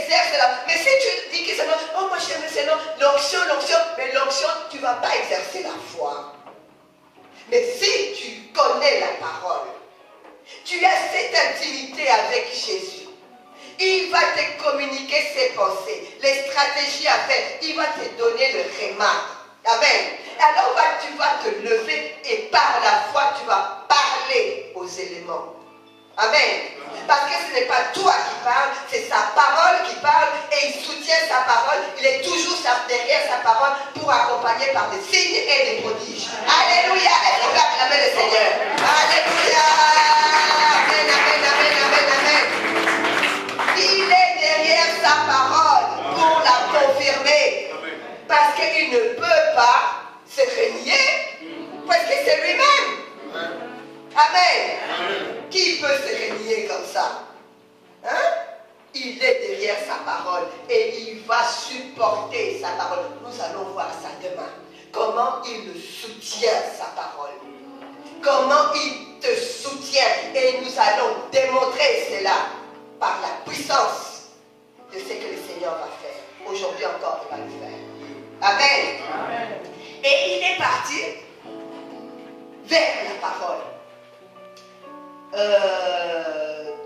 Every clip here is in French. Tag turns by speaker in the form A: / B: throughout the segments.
A: exerces là. Mais si tu dis que c'est non, oh moi j'aime c'est non, l'onction, mais l'onction, tu ne vas pas exercer la foi. Mais si tu connais la parole, tu as cette intimité avec Jésus, il va te communiquer ses pensées, les stratégies à faire, il va te donner le réma. Amen. Alors tu vas te lever et par la foi, tu vas parler aux éléments. Amen. Parce que ce n'est pas toi qui parles, c'est sa parole qui parle et il soutient sa parole. Il est toujours derrière sa parole pour accompagner par des signes et des prodiges. Alléluia. Est-ce qu'on peut acclamer le Seigneur? Alléluia. Amen, amen, amen, amen, amen. Il est derrière sa parole pour la confirmer. Parce qu'il ne peut pas se renier. Parce que c'est lui-même. Amen. Qui peut se renier comme ça? Hein? Il est derrière sa parole et il va supporter sa parole. Nous allons voir ça demain. Comment il soutient sa parole. Comment il te soutient. Et nous allons démontrer cela par la puissance de ce que le Seigneur va faire. Aujourd'hui encore, il va le faire. Amen. Amen. Et il est parti vers la parole.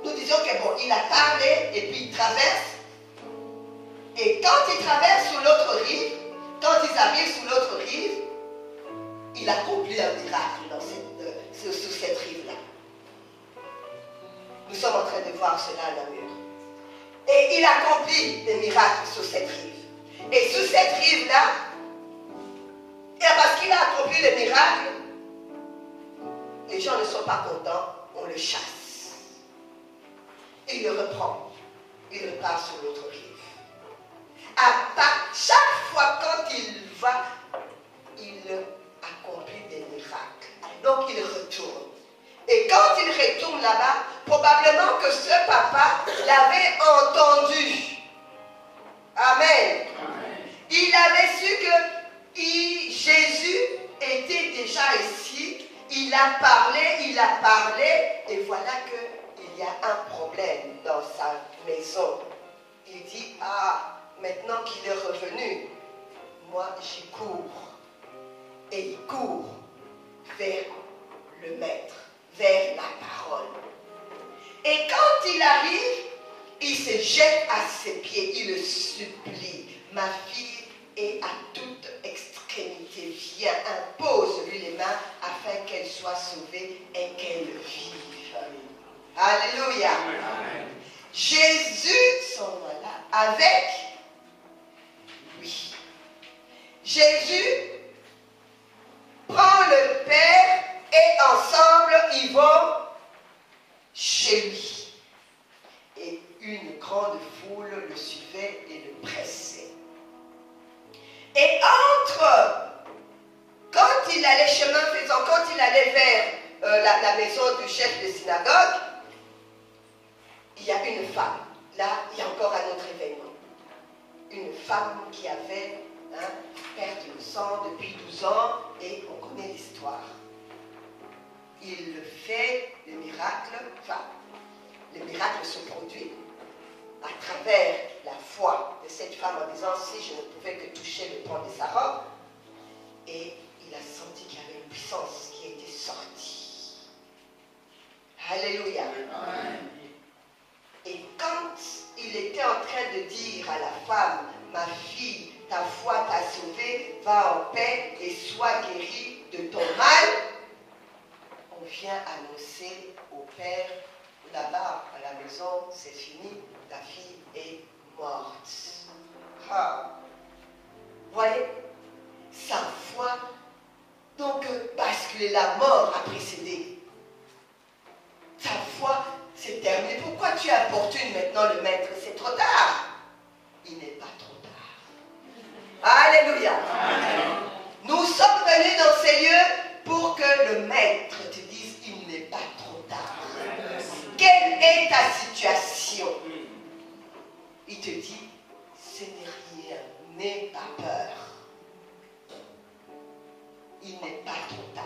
A: Nous disons que bon, il a parlé et puis il traverse. Et quand il traverse sur l'autre rive, quand ils arrivent sur l'autre rive, il accomplit un miracle sur cette rive-là. Nous sommes en train de voir cela à la mur. Et il accomplit des miracles sur cette rive. Et sur cette rive-là, parce qu'il a accompli les miracles, les gens ne sont pas contents. On le chasse. Il le reprend. Il repart sur l'autre rive. Chaque fois quand il va, il accomplit des miracles. Donc il retourne. Et quand il retourne là-bas, probablement que ce papa l'avait entendu. Amen. Il avait su que Jésus était déjà ici. Il a parlé, et voilà qu'il y a un problème dans sa maison. Il dit, ah, maintenant qu'il est revenu, moi j'y cours. Et il court vers le maître, vers la parole. Et quand il arrive, il se jette à ses pieds, il le supplie. Ma fille est à toute extrémité, viens, impose-lui les mains afin qu'elle soit sauvée et qu'elle vive. Alléluia. Amen. Jésus s'en va là avec lui. Jésus prend le Père et ensemble ils vont chez lui. Et une grande foule le suivait et le pressait. Et quand il allait chemin faisant, quand il allait vers la maison du chef de synagogue, il y a une femme. Là, il y a encore un autre événement. Une femme qui avait perte de sang depuis 12 ans et on connaît l'histoire. Il fait le miracle, le miracle se produit à travers la foi de cette femme en disant si je ne pouvais que toucher le pan de sa robe, et il a senti qu'il y avait une puissance qui était sortie. Alléluia. Amen. Et quand il était en train de dire à la femme, ma fille, ta foi t'a sauvée, va en paix et sois guérie de ton mal, on vient annoncer au père, là-bas à la maison, c'est fini, ta fille est morte. Ah. Voyez, sa foi, donc basculer, la mort a précédé. Ta foi, c'est terminé. Pourquoi tu importunes maintenant le maître? C'est trop tard. Il n'est pas trop tard. Alléluia. Amen. Nous sommes venus dans ces lieux pour que le maître te dise il n'est pas trop tard. Quelle est ta situation? Il te dit, ce n'est rien, n'aie pas peur. Il n'est pas trop tard.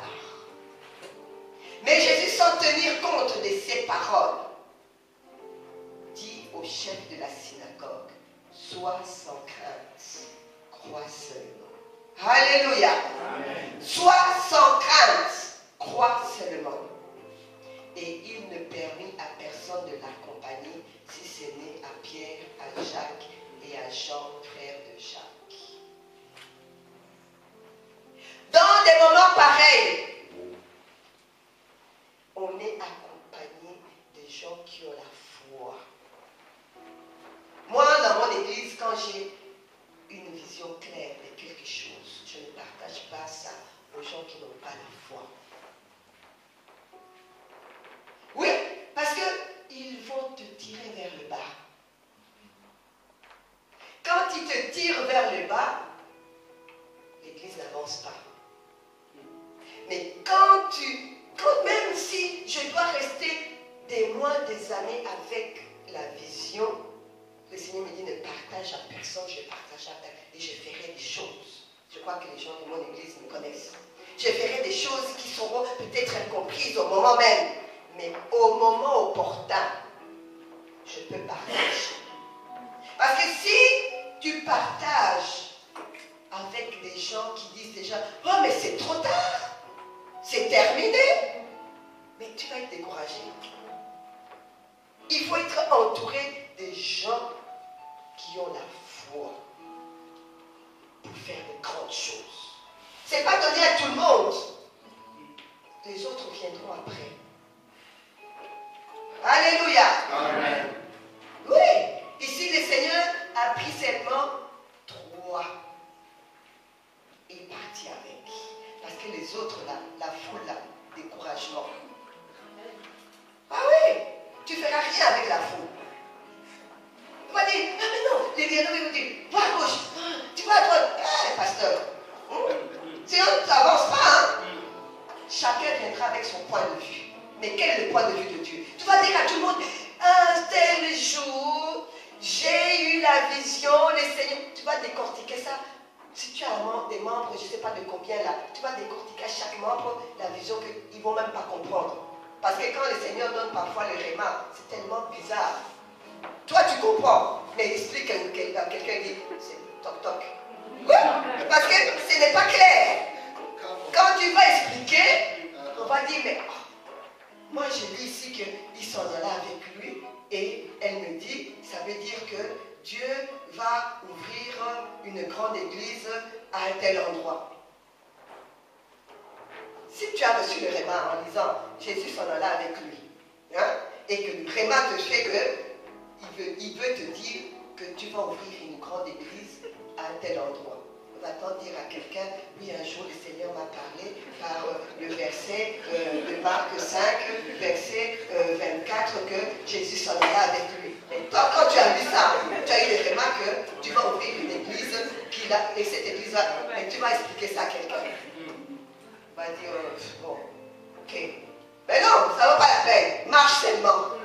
A: Mais Jésus, sans tenir compte de ses paroles, dit au chef de la synagogue, Sois sans crainte, crois seulement. Alléluia. Amen. Sois sans crainte, crois seulement. Et il ne permit à personne de l'accompagner, si ce n'est à Pierre, à Jacques et à Jean, frère de Jacques. Dans des moments pareils, on est accompagné de gens qui ont la foi. Moi, dans mon église, quand j'ai une vision claire de quelque chose, je ne partage pas ça aux gens qui n'ont pas la foi. Oui, parce qu'ils vont te tirer vers le bas. Quand ils te tirent vers le bas, l'église n'avance pas. Mais même si je dois rester des mois, des années avec la vision, le Seigneur me dit ne partage à personne, je partage à personne et je ferai des choses. Je crois que les gens de mon église me connaissent. Je ferai des choses qui seront peut-être incomprises au moment même, mais au moment opportun, je peux partager. Parce que si tu partages avec des gens qui disent déjà « Oh, mais c'est trop tard, c'est terminé », mais tu vas être découragé. Il faut être entouré de gens qui ont la foi pour faire de grandes choses. Ce n'est pas donné à tout le monde. Les autres viendront après. Alléluia. Amen. Oui, ici le Seigneur a pris seulement 3 et est parti avec. Parce que les autres, là, la foule, là, découragement. Ah oui, tu ne feras rien avec la foule. Tu vas dire, ah mais non, les viennent vont dire, va à gauche, tu vas à droite, pasteur. Sinon, ça n'avance pas, hein. Chacun viendra avec son point de vue. Mais quel est le point de vue de Dieu? Tu vas dire à tout le monde, un tel jour, j'ai eu la vision, le Seigneur. Tu vas décortiquer ça. Si tu as des membres, je ne sais pas de combien là, tu vas décortiquer à chaque membre la vision qu'ils ne vont même pas comprendre. Parce que quand le Seigneur donne parfois le réma, c'est tellement bizarre. Toi, tu comprends, mais explique à quelqu'un dit, c'est toc-toc. Oui, parce que ce n'est pas clair. Quand tu vas expliquer, on va dire, mais moi je lis ici qu'ils sont là avec lui et elle me dit, ça veut dire que Dieu va ouvrir une grande église à un tel endroit. Si tu as reçu le réma en disant Jésus s'en alla avec lui, hein, et que le réma te fait que il veut te dire que tu vas ouvrir une grande église à un tel endroit. Va-t-on dire à quelqu'un, oui, un jour le Seigneur m'a parlé par le verset de Marc 5, verset 24, que Jésus s'en alla avec lui. Et toi, quand tu as lu ça, tu as eu le réma que tu vas ouvrir une église et cette église-là, mais tu vas expliquer ça à quelqu'un. Il va dire, bon, ok. Mais non, ça ne vaut pas la peine. Marche seulement.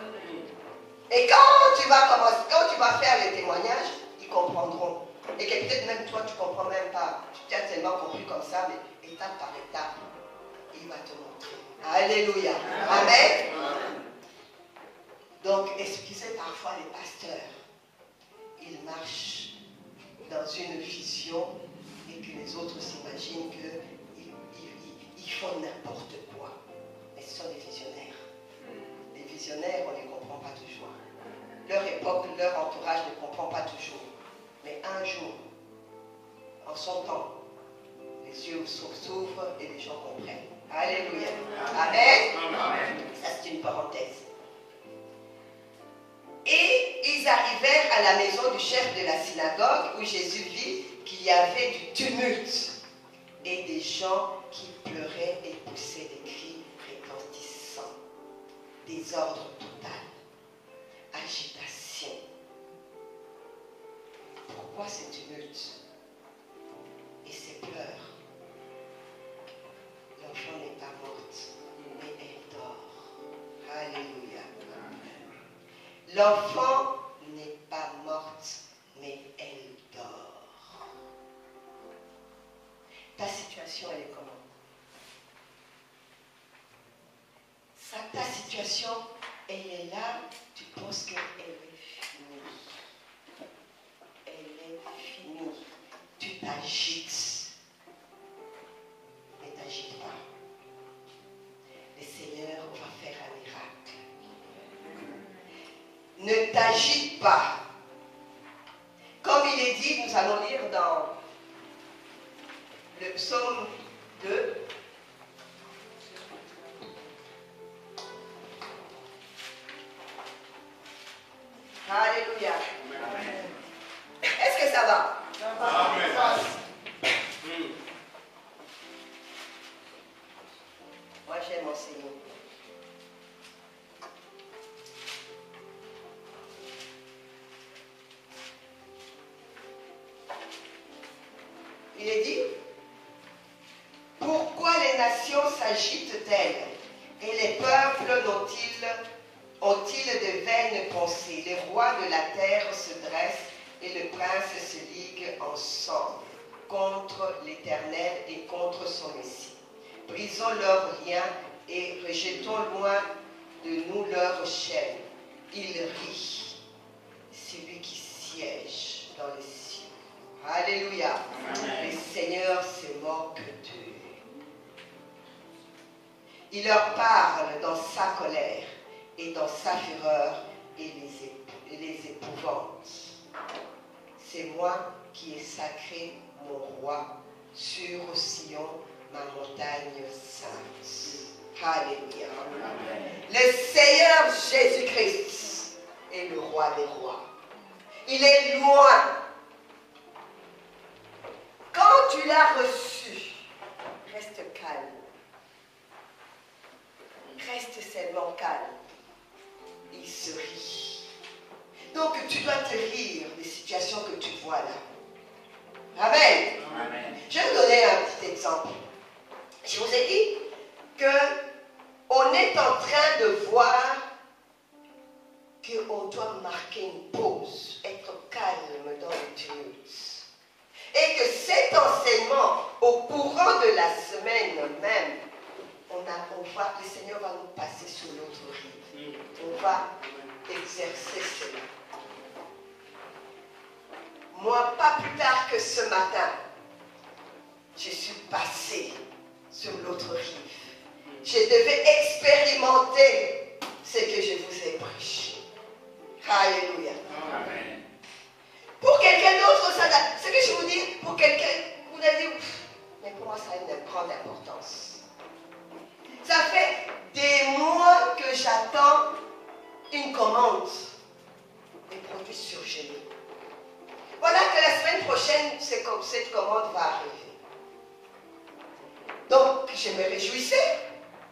A: Et quand tu vas commencer, quand tu vas faire les témoignages, ils comprendront. Et que peut-être même toi, tu ne comprends même pas. Tu as tellement compris comme ça, mais étape par étape, il va te montrer. Alléluia. Amen. Donc, excusez parfois les pasteurs. Ils marchent dans une vision et que les autres s'imaginent qu'ils font n'importe quoi. Mais ce sont des visionnaires. Les visionnaires, on ne les comprend pas toujours. Leur époque, leur entourage ne comprend pas toujours. Mais un jour, en son temps, les yeux s'ouvrent et les gens comprennent. Alléluia. Amen. Amen. Ça, c'est une parenthèse. Et ils arrivèrent à la maison du chef de la synagogue où Jésus vit qu'il y avait du tumulte et des gens qui pleuraient et poussaient des cris retentissants. Désordre total. Agitation. Pourquoi ces tumultes et ces pleurs? L'enfant n'est pas morte, mais elle dort. Alléluia. L'enfant n'est pas morte, mais elle dort. Ta situation, elle est comment? Ta situation, elle est là, tu penses qu'elle est finie. t'agite. Ne t'agite pas. Le Seigneur va faire un miracle. Ne t'agite pas. Comme il est dit, nous allons lire dans le psaume 2. Alléluia. Est-ce que ça va? Amen. Moi, j'aime enseigner. Il est dit, pourquoi les nations s'agitent-elles et les peuples ont-ils de vaines pensées? Les rois de la terre se dressent et les princes se liguent ensemble contre l'Éternel et contre son Messie. Brisons leurs liens et rejetons loin de nous leurs chaînes. Il rit, celui qui siège dans les cieux. Alléluia. Amen. Le Seigneur se moque d'eux. Il leur parle dans sa colère et dans sa fureur et les épouvante. C'est moi qui ai sacré mon roi sur Sion, ma montagne sainte. Alléluia. Amen. Le Seigneur Jésus-Christ est le roi des rois. Il est loin. Quand tu l'as reçu, reste calme. Reste seulement calme. Il se rit. Donc tu dois te rire des situations que tu vois là. Amen. Amen. Je vais vous donner un petit exemple. Je vous ai dit qu'on est en train de voir qu'on doit marquer une pause, être calme dans le tumulte. Et que cet enseignement, au courant de la semaine même, le Seigneur va nous passer sur l'autre rive. On va exercer cela. Moi, pas plus tard que ce matin, je suis passé sur l'autre rive. Je devais expérimenter ce que je vous ai prêché. Alléluia. Amen. Pour quelqu'un d'autre, ce que je vous dis, pour quelqu'un, vous allez dire, mais pour moi, ça a une grande importance. Ça fait des mois que j'attends une commande. Les produits surgelés. Voilà que la semaine prochaine, cette commande va arriver. Donc, je me réjouissais.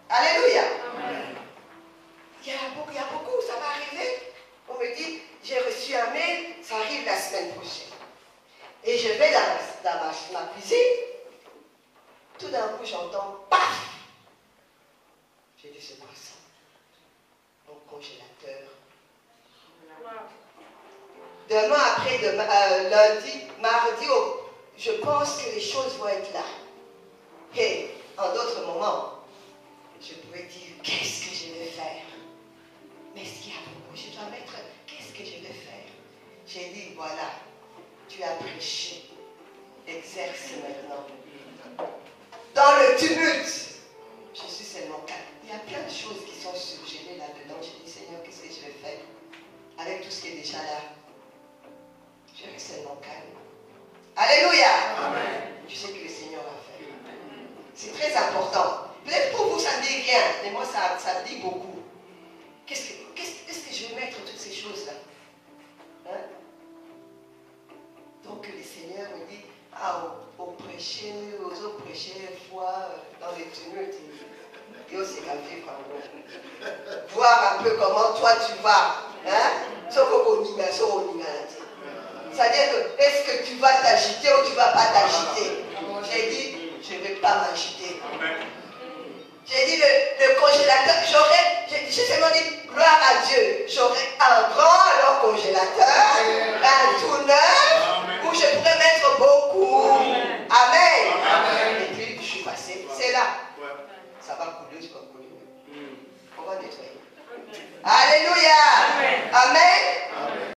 A: Alléluia. Amen. Il y a beaucoup, ça va arriver. On me dit, j'ai reçu un mail, ça arrive la semaine prochaine. Et je vais dans ma cuisine. Tout d'un coup, j'entends paf. J'ai dit, c'est quoi ça? Mon congélateur. Demain, lundi, mardi, je pense que les choses vont être là. Et en d'autres moments, je pouvais dire, qu'est-ce que je vais faire? Mais ce qu'il y a beaucoup, je dois mettre, qu'est-ce que je vais faire? J'ai dit, voilà, tu as prêché, exerce maintenant. Dans le tumulte, je suis seulement calme. Il y a plein de choses qui sont surgelées là-dedans. J'ai dit, Seigneur, qu'est-ce que je vais faire avec tout ce qui est déjà là? Je reste seulement calme. Alléluia. Amen. Tu sais que le Seigneur va faire. C'est très important. Peut-être pour vous, ça ne dit rien, mais moi, ça me dit beaucoup. Qu'est-ce que je vais mettre toutes ces choses-là? Hein? Donc, le Seigneur me dit, aux autres prêchés, foi dans les tumultes. Et aussi la vie, voir un peu comment toi tu vas. Hein? C'est-à-dire que, est-ce que tu vas t'agiter ou tu ne vas pas t'agiter? J'ai dit, je ne vais pas m'agiter. J'ai dit, le congélateur, j'ai seulement dit, gloire à Dieu, j'aurai un grand